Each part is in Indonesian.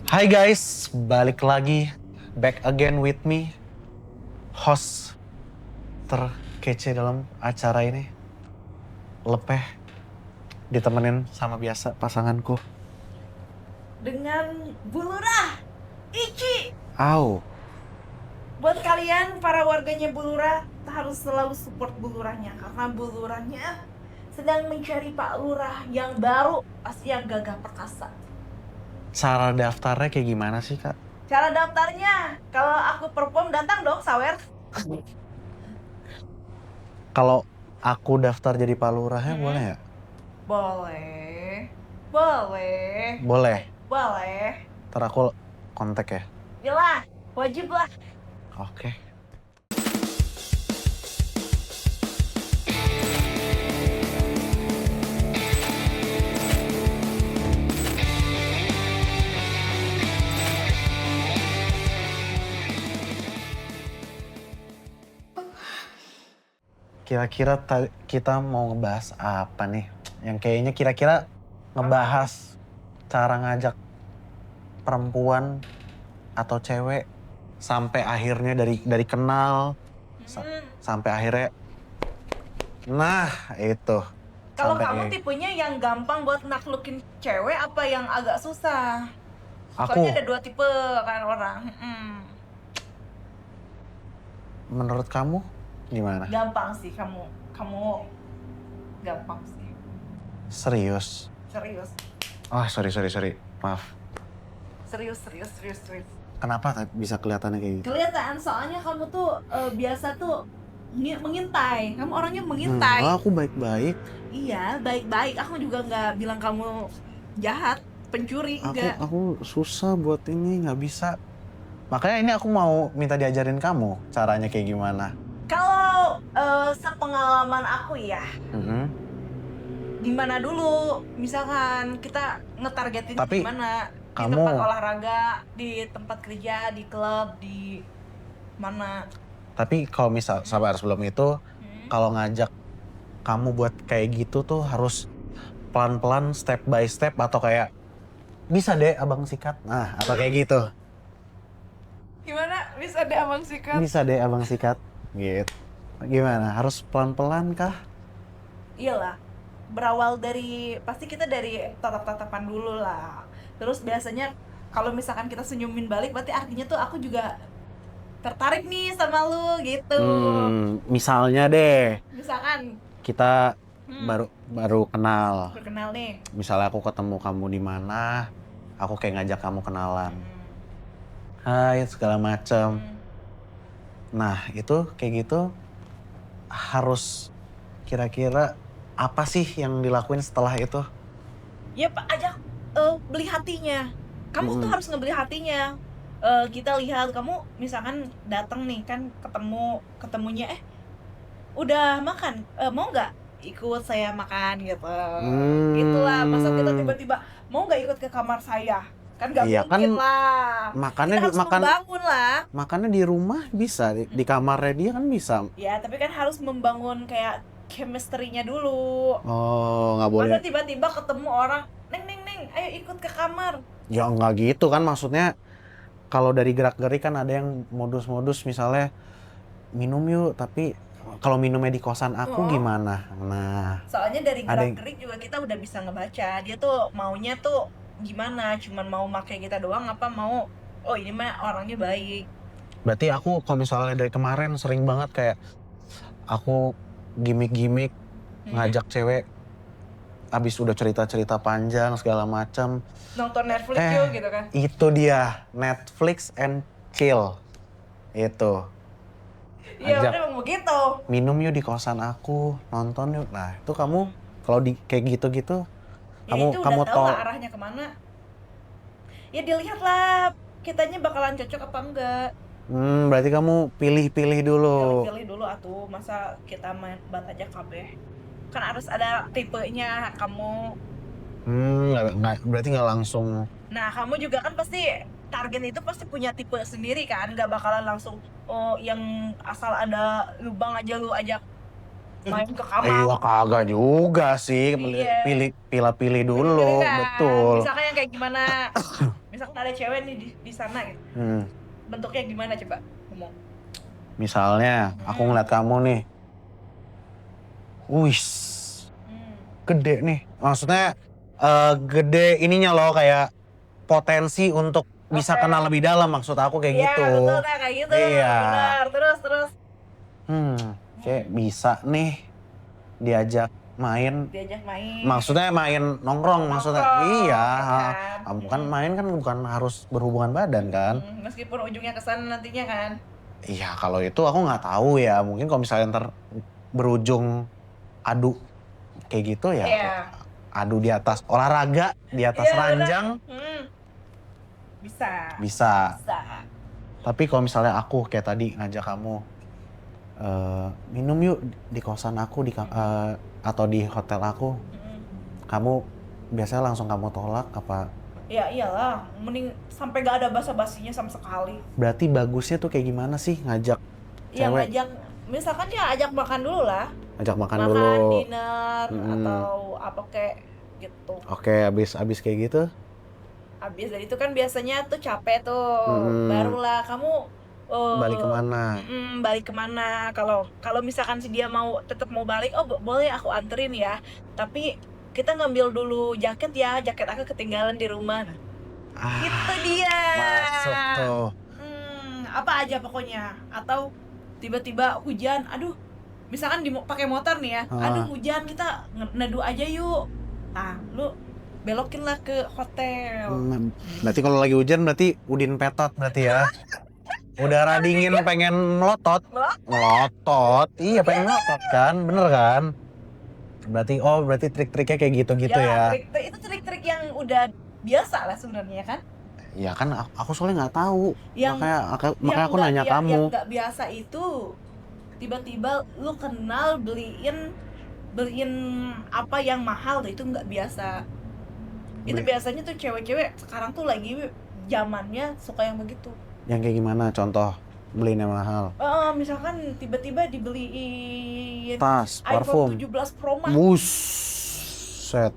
Hai guys, balik lagi, back again with me, host terkece dalam acara ini, Lepeh, ditemenin sama biasa pasanganku. Dengan Bu Lurah, Ici. Au, Buat kalian para warganya Bu Lurah harus selalu support Bu Lurahnya karena Bu Lurahnya sedang mencari Pak Lurah yang baru, pasti yang gagah perkasa. cara daftarnya kayak gimana sih kak? Cara daftarnya, kalau aku perform datang dong, sawer. Kalau aku daftar jadi Pak Lurahnya boleh ya? Boleh, boleh, Boleh, boleh. ntar aku kontak ya? Yalah, wajib lah. Oke. Kira-kira kita mau ngebahas apa nih? Yang kayaknya kira-kira ngebahas cara ngajak perempuan atau cewek sampai akhirnya dari kenal sampai akhirnya nah itu Kalau sampai kamu tipenya yang gampang buat naklukin cewek apa yang agak susah? aku Soalnya ada dua tipe kan orang. menurut kamu gimana? Gampang sih kamu gampang sih. Serius? Serius. Sorry maaf. Serius. Kenapa bisa kelihatannya kayak gitu? Kelihatan soalnya kamu tuh biasa tuh mengintai. Kamu orangnya mengintai. Aku baik-baik. Iya, baik-baik. Aku juga nggak bilang kamu jahat, pencuri, enggak. Aku susah buat ini, nggak bisa. Makanya ini aku mau minta diajarin kamu caranya kayak gimana. Kalau sepengalaman aku ya, di mana dulu misalkan kita ngetargetin Tapi di mana, di kamu- tempat olahraga, di tempat kerja, di klub, di mana. Tapi kalau misal sabar sebelum itu, kalau ngajak kamu buat kayak gitu tuh harus pelan-pelan, step by step atau kayak bisa deh abang sikat, nah atau kayak gitu. Gimana bisa deh abang sikat? Bisa deh abang sikat, gitu. Gimana? Harus pelan-pelan kah? Iyalah, berawal dari pasti kita dari tatap-tatapan dulu lah. Terus biasanya kalau misalkan kita senyumin balik berarti artinya tuh aku juga tertarik nih sama lu gitu. Misalnya deh, Misalkan kita baru kenal. berkenal nih. Misalnya aku ketemu kamu di mana, aku kayak ngajak kamu kenalan. Hai, segala macem. Nah, itu kayak gitu harus kira-kira apa sih yang dilakuin setelah itu? Ya Pak, ajak beli hatinya. Kamu tuh harus ngebeli hatinya. Kita lihat kamu misalkan datang nih kan ketemunya udah makan, mau nggak ikut saya makan gitu. Itulah masa kita tiba-tiba mau nggak ikut ke kamar saya, kan nggak Iya, mungkin kan lah. makannya Kita harus membangun lah. makannya di rumah bisa, di kamarnya dia kan bisa. Ya tapi kan harus membangun kayak chemistry-nya dulu. Oh, nggak boleh. Masa tiba-tiba ketemu orang, neng, ayo ikut ke kamar. Ya nggak gitu kan, maksudnya kalau dari gerak-gerik kan ada yang modus-modus, misalnya minum yuk, tapi kalau minumnya di kosan aku gimana? Nah, soalnya dari gerak-gerik juga kita udah bisa ngebaca dia tuh maunya tuh gimana, cuman mau pakai kita doang apa mau oh ini mah orangnya baik. berarti aku kalau misalnya dari kemarin sering banget kayak aku gimmick ngajak cewek abis udah cerita-cerita panjang segala macam Nonton Netflix yuk gitu kan. Itu dia, Netflix and chill. Itu. Iya udah mau gitu. Minum yuk di kosan aku, nonton yuk. Nah, itu kamu kalau di kayak gitu-gitu Ya itu udah tahu lah arahnya kemana. Ya dilihat lah kitanya bakalan cocok apa enggak. Berarti kamu pilih-pilih dulu. Pilih dulu atuh, masa kita main bat aja kabeh. Kan harus ada tipenya kamu. Berarti nggak langsung. Nah, kamu juga kan pasti target itu pasti punya tipe sendiri kan, nggak bakalan langsung oh yang asal ada lubang aja lu ajak main ke Iya kamar. kagak juga sih, Iya. pilih dulu, Pilih-pilih kan. betul. Misalkan yang kayak gimana? Misalkan ada cewek nih di sana gitu. Hmm, Bentuknya gimana coba? Ngomong. misalnya aku ngeliat kamu nih, wis, Hmm. gede nih. Maksudnya gede ininya loh kayak potensi untuk bisa Oke. kenal lebih dalam maksud aku kayak Iya, gitu. betul nah kayak gitu. Iya. Benar. Terus. Kayak bisa nih diajak main. Diajak main. Maksudnya main nongkrong maksudnya. Nongkrong, Iya. ya kan? Bukan main kan bukan harus berhubungan badan kan. Meskipun ujungnya ke sana nantinya kan. Iya kalau itu aku nggak tahu ya. Mungkin kalau misalnya ntar berujung adu kayak gitu ya. Iya. Adu di atas olahraga, di atas Iya, ranjang. Bisa. Bisa. Bisa. Tapi kalau misalnya aku kayak tadi ngajak kamu minum yuk di kosan aku atau di hotel aku. Kamu biasanya langsung kamu tolak apa? Ya iyalah, mending sampai gak ada basa-basinya sama sekali. Berarti bagusnya tuh kayak gimana sih ngajak Ya cewek? ngajak, misalkan ya ajak makan dulu lah. Ngajak makan Makan, dulu. dinner, atau apa kayak gitu. Oke, abis kayak gitu? Habis dari itu kan biasanya tuh capek tuh, barulah kamu Balik kemana? balik kemana? Kalau misalkan si dia tetap mau balik, oh boleh aku anterin ya. Tapi kita ngambil dulu jaket ya, jaket aku ketinggalan di rumah. Itu dia. Masuk tuh. Apa aja pokoknya. Atau tiba-tiba hujan, aduh. Misalkan pakai motor nih ya, aduh hujan kita neduh aja yuk. Nah, lu belokin lah ke hotel. Berarti kalau lagi hujan berarti Udin Petot berarti ya. Udara dingin pengen melotot. Melotot. Iya pengen melotot kan, bener kan? Berarti trik-triknya kayak gitu-gitu ya. Itu trik-trik yang udah biasa lah sebenarnya kan. Ya kan aku soalnya nggak tahu. Yang Makanya aku nanya kamu. Yang nggak biasa itu tiba-tiba lu kenal beliin apa yang mahal, itu nggak biasa. Itu biasanya tuh cewek-cewek sekarang tuh lagi zamannya suka yang begitu. Yang kayak gimana contoh beliin yang mahal? Misalkan tiba-tiba dibeliin tas, iPhone parfum. 17 Pro Max. Set.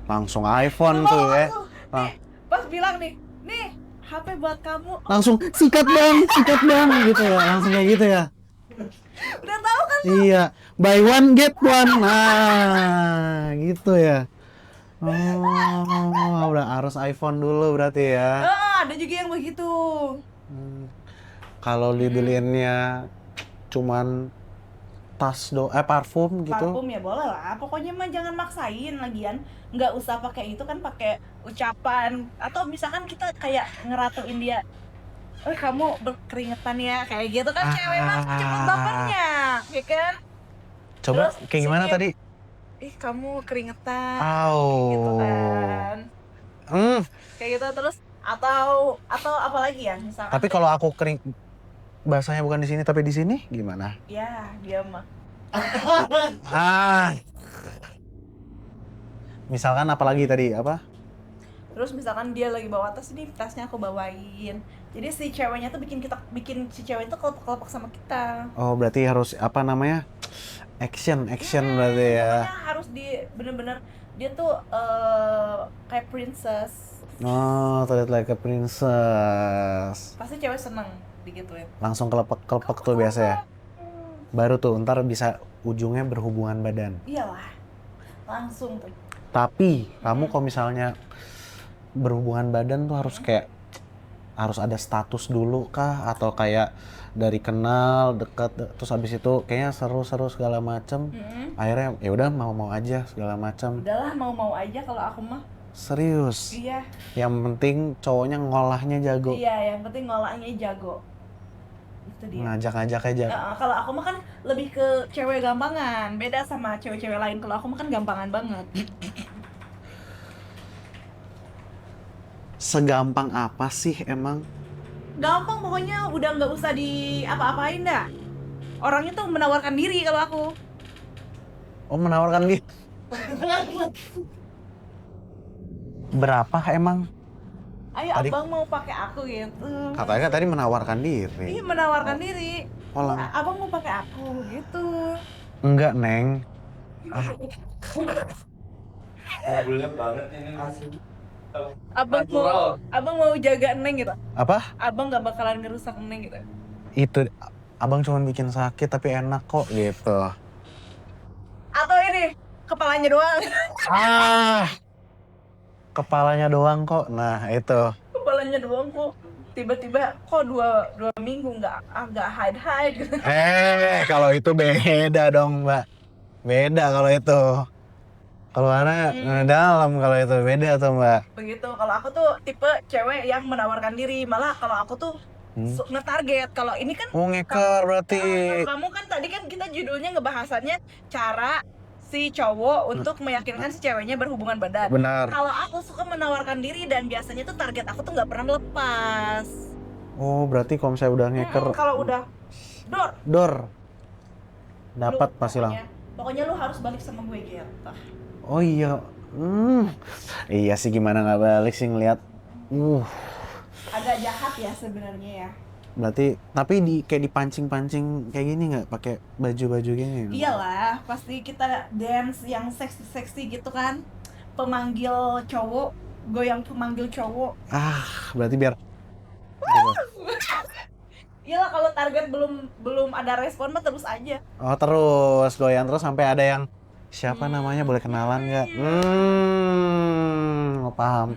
Langsung iPhone tuh ya. Nih, pas bilang nih HP buat kamu. Langsung sikat bang gitu ya. Langsung kayak gitu ya. Udah tahu kan? Iya, buy one get one. Nah, gitu ya. Oh, udah harus iPhone dulu berarti ya. Ada juga yang begitu. Kalau dibeliinnya cuman tas parfum gitu. Parfum ya boleh lah. Pokoknya mah jangan maksain, lagian nggak usah pakai itu kan, pakai ucapan atau misalkan kita kayak ngeratuin dia. Kamu berkeringetan ya, kayak gitu kan. Cewek mah cepet bapernya, ya kan? Coba Terus, kayak gimana tadi? Kamu keringetan. Au. Gitu kan. Kayak gitu terus atau apa lagi ya misalkan. Tapi kalau aku kering bahasanya bukan di sini tapi di sini gimana? Ya, dia mah. Misalkan apalagi tadi apa? Terus misalkan dia lagi bawa tas, ini tasnya aku bawain. Jadi si ceweknya tuh bikin si cewek itu kelopak-kelopak sama kita. Oh, berarti harus apa namanya? Action berarti ya. Pokoknya harus bener-bener dia tuh kayak princess. Oh, terlihat like a princess. Pasti cewek seneng digituin. Langsung kelepek tuh biasa ya. Baru tuh ntar bisa ujungnya berhubungan badan. Iyalah, langsung tuh. Tapi kamu kalau misalnya berhubungan badan tuh harus ada status dulu kah, atau kayak dari kenal deket terus habis itu kayaknya seru segala macem, akhirnya ya udah mau aja segala macem. Udahlah mau aja kalau aku mah. Serius? Iya. Yang penting cowoknya ngolahnya jago. Iya, yang penting ngolahnya jago. Itu dia. Ngajak aja. Kalau aku mah kan lebih ke cewek gampangan, beda sama cewek-cewek lain. Kalau aku mah kan gampangan banget. Segampang apa sih emang? Gampang pokoknya, udah nggak usah di apa-apain dah. Orangnya tuh menawarkan diri kalau aku. Oh, menawarkan diri. Berapa emang? Ayo tadi, abang mau pakai aku gitu. Katanya tadi menawarkan diri. Iya menawarkan diri. Oh, abang mau pakai aku gitu. Enggak, Neng. Ah, Bulat banget ini. Abang mau jaga Neng gitu. apa? Abang gak bakalan ngerusak Neng gitu. Itu abang cuma bikin sakit tapi enak kok gitu. Atau ini kepalanya doang. Ah, kepalanya doang kok. Nah itu. Kepalanya doang kok. Tiba-tiba kok dua minggu nggak agak hide gitu. Kalau itu beda dong, Mbak. Beda kalau itu. Kalau anak dalam kalau itu beda tuh, Mbak. Begitu. Kalau aku tuh tipe cewek yang menawarkan diri. Malah kalau aku tuh nge-target. Kalau ini kan Oh, ngeker berarti. kamu kan tadi kan kita judulnya ngebahasannya cara si cowok untuk meyakinkan si ceweknya berhubungan badan. Benar. Kalau aku suka menawarkan diri dan biasanya tuh target aku tuh nggak pernah lepas. Oh, berarti kalau misalnya udah ngeker, Kalau udah dor. Dapat lu- pasti lah. pokoknya lu harus balik sama gue gitu. Oh iya. Iya sih, gimana nggak balik sih ngeliat. Agak jahat ya sebenarnya ya. Berarti tapi kayak dipancing-pancing kayak gini nggak pakai baju-baju gini? Iyalah, pasti kita dance yang seksi-seksi gitu kan. Pemanggil cowok, goyang pemanggil cowok. Berarti biar Iyalah kalau target belum ada respon mah terus aja. oh terus goyang terus sampai ada yang siapa namanya, boleh kenalan nggak? Oh, paham.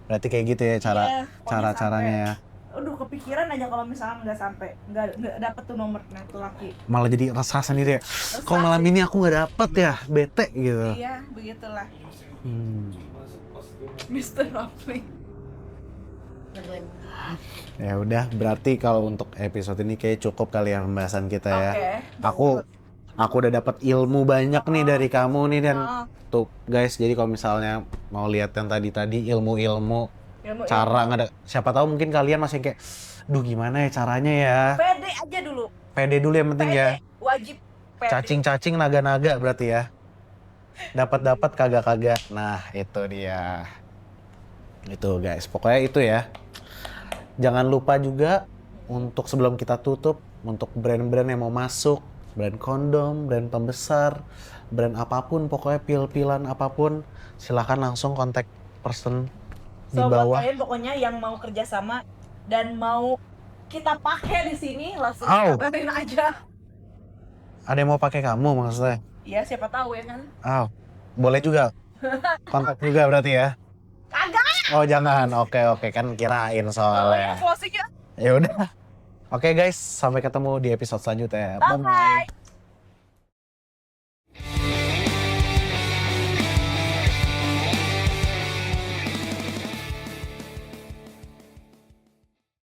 Berarti kayak gitu ya Iya, pokoknya caranya ya. Aduh, kepikiran aja kalau misalnya nggak dapet tuh nomor tuh laki. Malah jadi resah sendiri ya. Kok malam ini aku nggak dapet ya, bete gitu. Iya, begitulah. Hmm. Mr. Rafli. Ya udah, berarti kalau untuk episode ini kayak cukup kali ya pembahasan kita ya. Oke. Aku udah dapat ilmu banyak nih dari kamu nih, dan tuh guys, jadi kalau misalnya mau lihat yang tadi ilmu cara siapa tahu mungkin kalian masih kayak duh gimana ya caranya ya. Pede aja dulu. Pede dulu yang penting ya. Wajib pede. Cacing naga-naga berarti ya. Dapat kagak. Nah, itu dia. Itu guys, pokoknya itu ya. Jangan lupa juga untuk sebelum kita tutup, untuk brand-brand yang mau masuk, brand kondom, brand pembesar, brand apapun, pokoknya pil-pilan apapun, silahkan langsung kontak person di So, buat bawah. kalian pokoknya yang mau kerjasama dan mau kita pakai di sini langsung kabarin aja. Ada yang mau pakai kamu maksudnya? Ya siapa tahu ya kan. Boleh juga. Kontak juga berarti ya? Kagak. Oh jangan, oke kan kirain soalnya. Closing ya. Ya udah. Oke guys, sampai ketemu di episode selanjutnya. Bye.